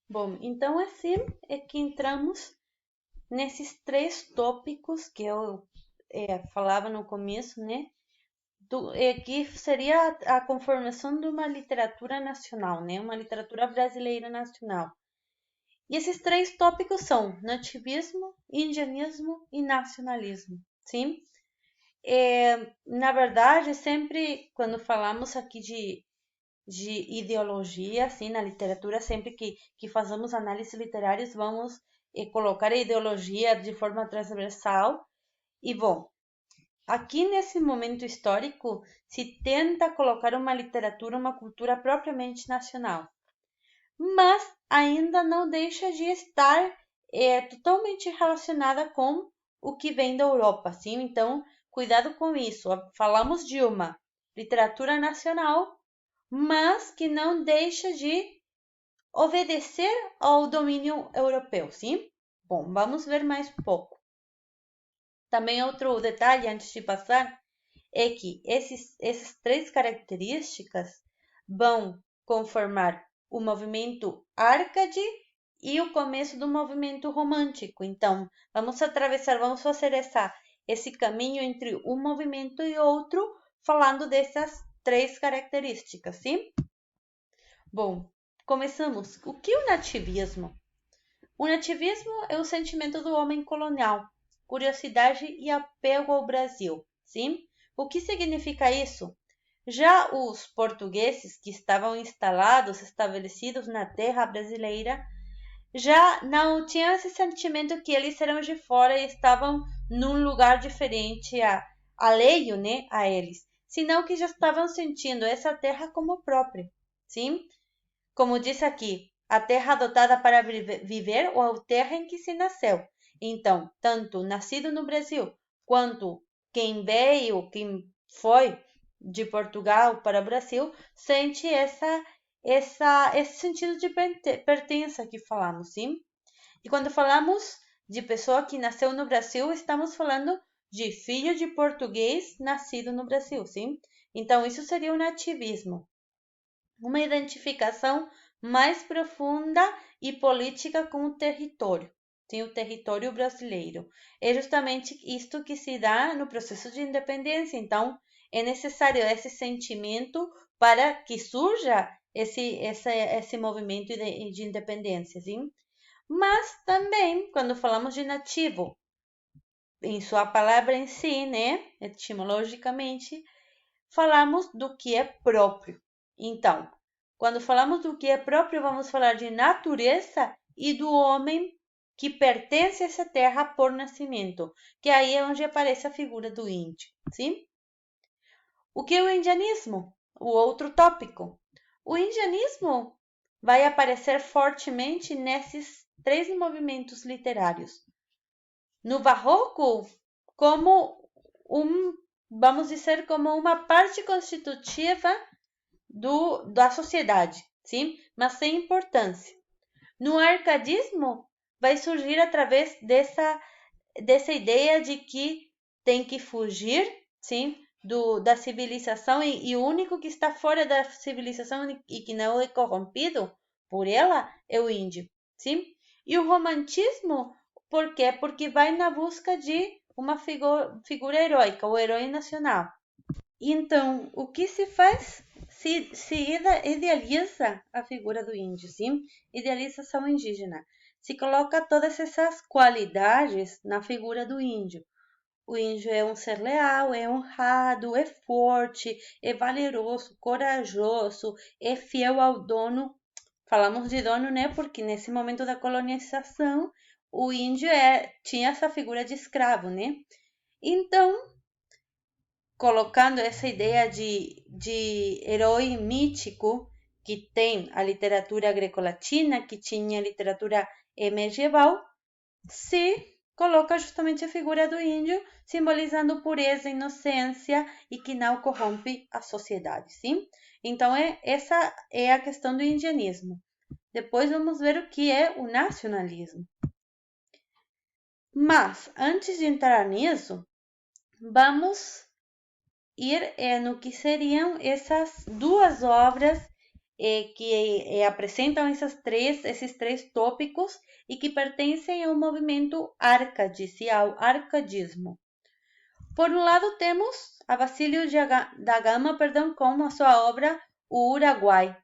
Bom, então assim é que entramos nesses três tópicos que eu falava no começo, né? Que seria a conformação de uma literatura nacional, né? Uma literatura brasileira nacional. E esses três tópicos são nativismo, indianismo e nacionalismo, sim? Na verdade, sempre quando falamos aqui de ideologia, assim, na literatura, sempre que fazemos análises literárias, vamos colocar a ideologia de forma transversal. E, bom, aqui nesse momento histórico, se tenta colocar uma literatura, uma cultura propriamente nacional, mas ainda não deixa de estar totalmente relacionada com o que vem da Europa, sim? Então, cuidado com isso. Falamos de uma literatura nacional, mas que não deixa de obedecer ao domínio europeu, sim? Bom, vamos ver mais um pouco. Também outro detalhe antes de passar é que essas três características vão conformar o movimento Arcade e o começo do movimento romântico. Então, vamos fazer esse caminho entre um movimento e outro, falando dessas três características, sim? Bom, começamos. O que é o nativismo? O nativismo é o sentimento do homem colonial, curiosidade e apego ao Brasil, sim? O que significa isso? Já os portugueses que estavam estabelecidos na terra brasileira, já não tinham esse sentimento que eles eram de fora e estavam num lugar diferente, alheio, né, a eles, senão que já estavam sentindo essa terra como própria, sim? Como diz aqui, a terra adotada para viver ou a terra em que se nasceu. Então, tanto nascido no Brasil quanto quem veio, quem foi de Portugal para o Brasil, sente esse sentido de pertença que falamos, sim? E quando falamos de pessoa que nasceu no Brasil, estamos falando de filho de português nascido no Brasil, sim? Então, isso seria o nativismo, uma identificação mais profunda e política com o território, tem o território brasileiro. É justamente isto que se dá no processo de independência. Então, é necessário esse sentimento para que surja esse movimento de independência, sim? Mas também, quando falamos de nativo, em sua palavra em si, né, etimologicamente, falamos do que é próprio. Então, quando falamos do que é próprio, vamos falar de natureza e do homem que pertence a essa terra por nascimento, que aí é onde aparece a figura do índio, sim? O que é o indianismo? O outro tópico. O indianismo vai aparecer fortemente nesses três movimentos literários. No barroco, como vamos dizer, como uma parte constitutiva da sociedade, sim? Mas sem importância. No arcadismo, vai surgir através dessa ideia de que tem que fugir, sim? Da civilização e o único que está fora da civilização e que não é corrompido por ela é o índio, sim? E o romantismo, por quê? Porque vai na busca de uma figura heróica, o herói nacional. Então, o que se faz? Se idealiza a figura do índio, sim? Idealização indígena. Se coloca todas essas qualidades na figura do índio. O índio é um ser leal, é honrado, é forte, é valeroso, corajoso, é fiel ao dono. Falamos de dono, né? Porque nesse momento da colonização, o índio tinha essa figura de escravo, né? Então, colocando essa ideia de herói mítico que tem a literatura greco-latina, que tinha a literatura medieval, se coloca justamente a figura do índio, simbolizando pureza, inocência e que não corrompe a sociedade, sim? Então, essa é a questão do indianismo. Depois vamos ver o que é o nacionalismo. Mas, antes de entrar nisso, vamos ir no que seriam essas duas obras que apresentam esses três tópicos e que pertencem ao movimento Árcades e ao arcadismo. Por um lado temos a Basílio da Gama, com a sua obra O Uruguai,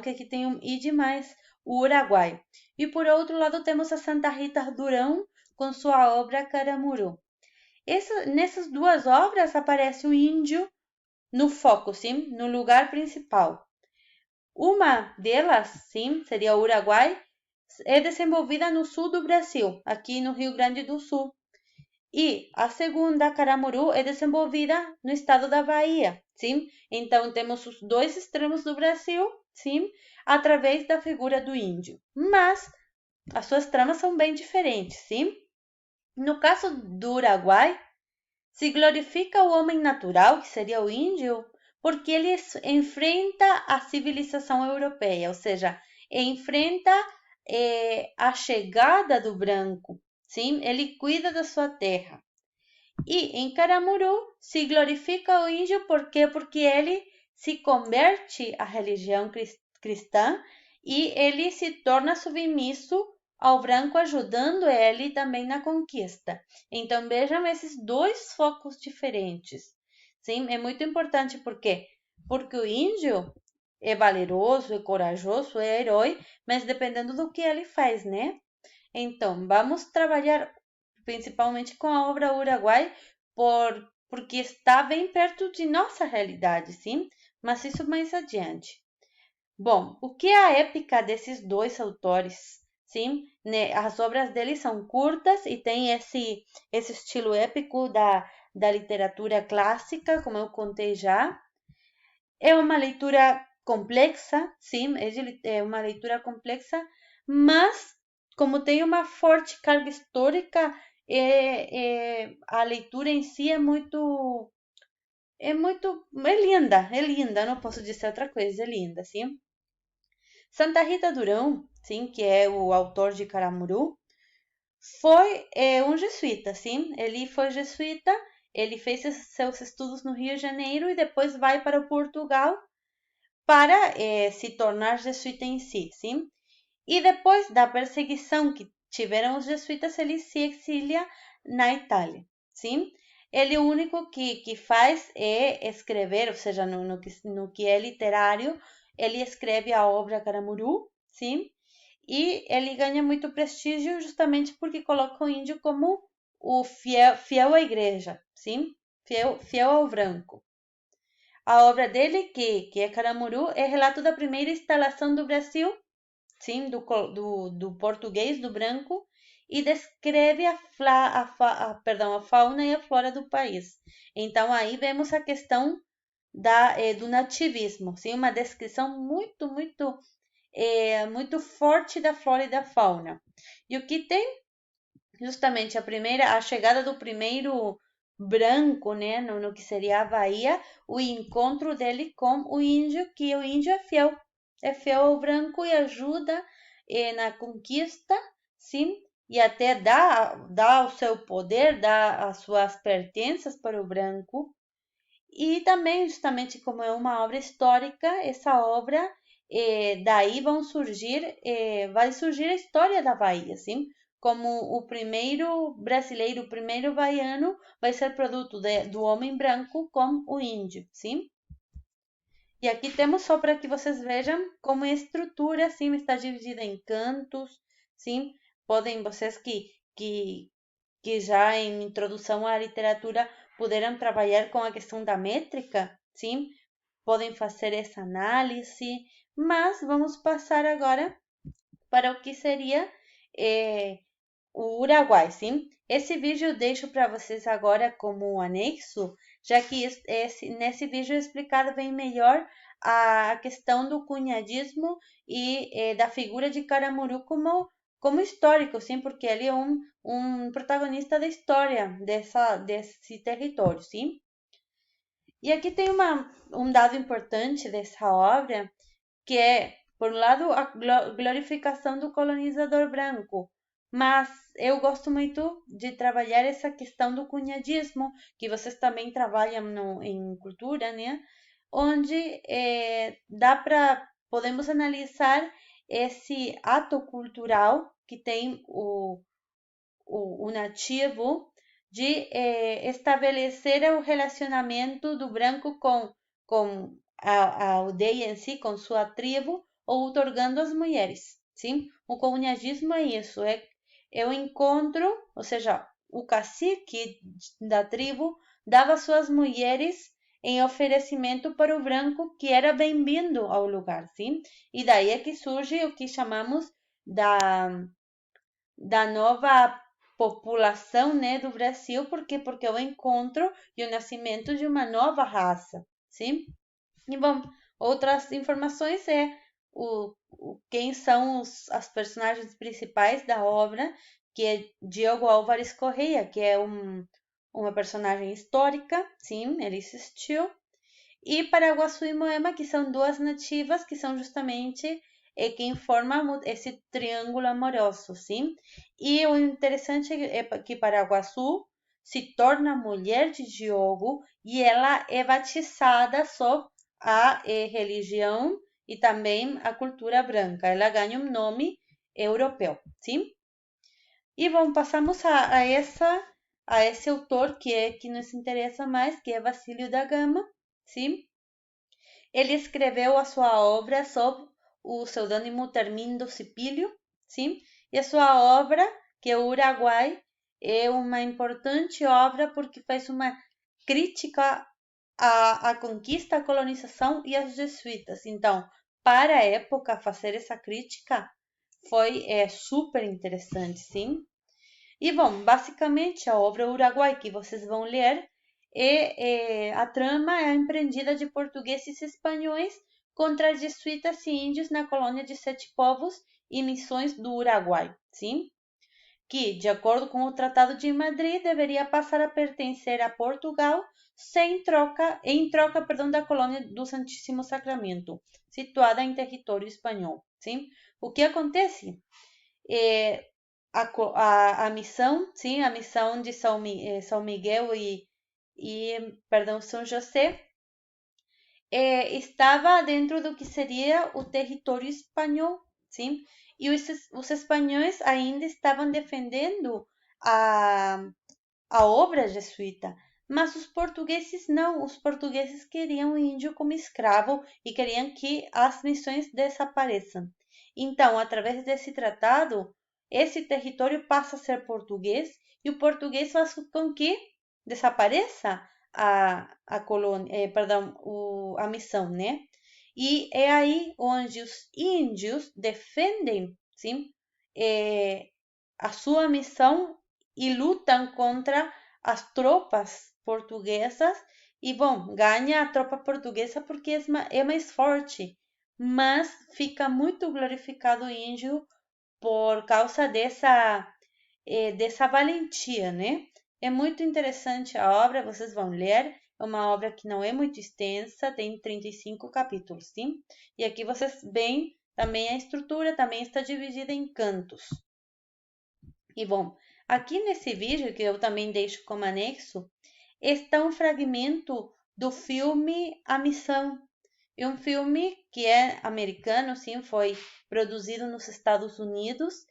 que aqui tem um I demais, O Uruguai. E por outro lado temos a Santa Rita Durão com sua obra Caramuru. Nessas duas obras aparece o índio no foco, sim, no lugar principal. Uma delas, sim, seria o Uruguai, é desenvolvida no sul do Brasil, aqui no Rio Grande do Sul. E a segunda, Caramuru, é desenvolvida no estado da Bahia, sim? Então, temos os dois extremos do Brasil, sim? Através da figura do índio. Mas, as suas tramas são bem diferentes, sim? No caso do Uruguai, se glorifica o homem natural, que seria o índio, porque ele enfrenta a civilização europeia, ou seja, enfrenta a chegada do branco, sim? Ele cuida da sua terra. E em Caramuru se glorifica o índio, por quê? Porque ele se converte à religião cristã e ele se torna submisso ao branco, ajudando ele também na conquista. Então vejam esses dois focos diferentes. Sim, é muito importante porque o índio é valeroso, é corajoso, é herói, mas dependendo do que ele faz, né? Então, vamos trabalhar principalmente com a obra Uruguai, porque está bem perto de nossa realidade, sim? Mas isso mais adiante. Bom, o que é a épica desses dois autores? Sim, né? As obras deles são curtas e tem esse estilo épico da literatura clássica, como eu contei já. É uma leitura complexa, sim, é uma leitura complexa, mas como tem uma forte carga histórica, a leitura em si é linda, não posso dizer outra coisa, é linda, sim. Santa Rita Durão, sim, que é o autor de Caramuru, foi um jesuíta, sim, ele foi jesuíta, ele fez seus estudos no Rio de Janeiro e depois vai para Portugal para se tornar jesuíta em si, sim? E depois da perseguição que tiveram os jesuítas, ele se exilia na Itália, sim? Ele o único que faz é escrever, ou seja, no que é literário, ele escreve a obra Caramuru, sim? E ele ganha muito prestígio justamente porque coloca o índio como o fiel à igreja, sim? Fiel ao branco. A obra dele, que é Caramuru, é relato da primeira instalação do Brasil, sim, do português, do branco, e descreve a fauna e a flora do país. Então, aí vemos a questão do nativismo, sim, uma descrição muito forte da flora e da fauna. E o que tem justamente a chegada do primeiro branco, né, no que seria a Bahia, o encontro dele com o índio, que o índio é fiel ao branco e ajuda na conquista, sim, e até dá o seu poder, dá as suas pertenças para o branco. E também, justamente como é uma obra histórica, essa obra, daí vai surgir a história da Bahia, sim? Como o primeiro brasileiro, o primeiro baiano, vai ser produto do homem branco com o índio, sim? E aqui temos só para que vocês vejam como é a estrutura, sim, está dividida em cantos, sim? Podem vocês que já em introdução à literatura puderam trabalhar com a questão da métrica, sim? Podem fazer essa análise, mas vamos passar agora para o que seria o Uruguai, sim? Esse vídeo eu deixo para vocês agora como um anexo, já que nesse vídeo é explicado bem melhor a questão do cunhadismo e da figura de Caramuru como histórico, sim, porque ele é um protagonista da história desse território, sim? E aqui tem um dado importante dessa obra, que é, por um lado, a glorificação do colonizador branco, mas eu gosto muito de trabalhar essa questão do cunhadismo, que vocês também trabalham em cultura, né? Onde dá para podemos analisar esse ato cultural que tem o nativo de estabelecer o relacionamento do branco com a aldeia em si, com sua tribo, ou otorgando às mulheres. Sim? O colonialismo é isso, é o encontro, ou seja, o cacique da tribo dava suas mulheres em oferecimento para o branco que era bem-vindo ao lugar, sim? E daí é que surge o que chamamos da nova população, né, do Brasil, porque é o encontro e o nascimento de uma nova raça, sim? E bom, outras informações quem são as personagens principais da obra, que é Diogo Álvares Correia, que é uma personagem histórica, sim, ele existiu, e Paraguaçu e Moema, que são duas nativas, que são justamente quem forma esse triângulo amoroso, sim? E o interessante é que Paraguaçu se torna mulher de Diogo e ela é batizada sob a religião e também a cultura branca. Ela ganha um nome europeu, sim? E bom, passamos a esse autor que nos interessa mais, que é Basílio da Gama, sim? Ele escreveu a sua obra sob o pseudônimo Termindo Cipílio, sim? E a sua obra, que é o Uruguai, é uma importante obra porque faz uma crítica à conquista, à colonização e aos jesuítas. Então, para a época, fazer essa crítica foi super interessante, sim? E, bom, basicamente a obra Uruguai que vocês vão ler a trama é empreendida de portugueses e espanhóis contra jesuítas e índios na colônia de Sete Povos e Missões do Uruguai, sim? Que, de acordo com o Tratado de Madrid, deveria passar a pertencer a Portugal em troca, da colônia do Santíssimo Sacramento, situada em território espanhol, sim? O que acontece? A missão, sim, a missão de São Miguel e São José, estava dentro do que seria o território espanhol, sim? E os espanhóis ainda estavam defendendo a obra jesuíta, mas os portugueses não. Os portugueses queriam o índio como escravo e queriam que as missões desapareçam. Então, através desse tratado, esse território passa a ser português e o português faz com que desapareça a colônia, a missão, né? E é aí onde os índios defendem, sim, a sua missão e lutam contra as tropas portuguesas. E, bom, ganha a tropa portuguesa porque é mais forte, mas fica muito glorificado o índio por causa dessa valentia, né? É muito interessante a obra, vocês vão ler. É uma obra que não é muito extensa, tem 35 capítulos, sim? E aqui vocês veem também a estrutura, também está dividida em cantos. E bom, aqui nesse vídeo, que eu também deixo como anexo, está um fragmento do filme A Missão. É um filme que é americano, sim, foi produzido nos Estados Unidos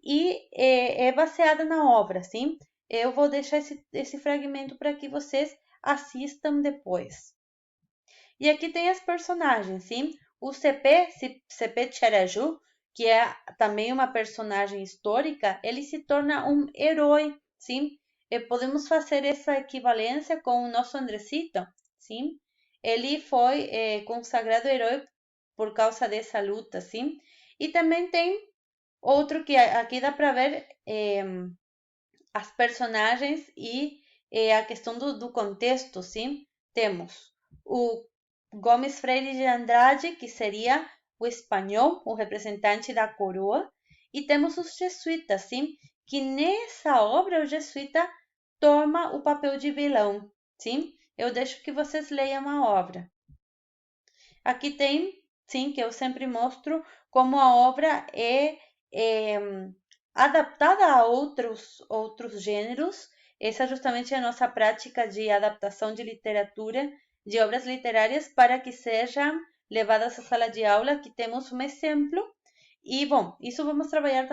e é baseada na obra, sim? Eu vou deixar esse fragmento para que vocês assistam depois. E aqui tem as personagens, sim? O CP Tcheraju, que é também uma personagem histórica, ele se torna um herói, sim? E podemos fazer essa equivalência com o nosso Andresito, sim? Ele foi consagrado herói por causa dessa luta, sim? E também tem outro que aqui dá para ver as personagens e a questão do contexto, sim? Temos o Gomes Freire de Andrade, que seria o espanhol, o representante da coroa, e temos os jesuítas, sim? Que nessa obra o jesuíta toma o papel de vilão, sim? Eu deixo que vocês leiam a obra. Aqui tem, sim, que eu sempre mostro como a obra é adaptada a outros gêneros. Essa é justamente a nossa prática de adaptação de literatura, de obras literárias, para que seja levadas à sala de aula. Aqui temos um exemplo. E, bom, isso vamos trabalhar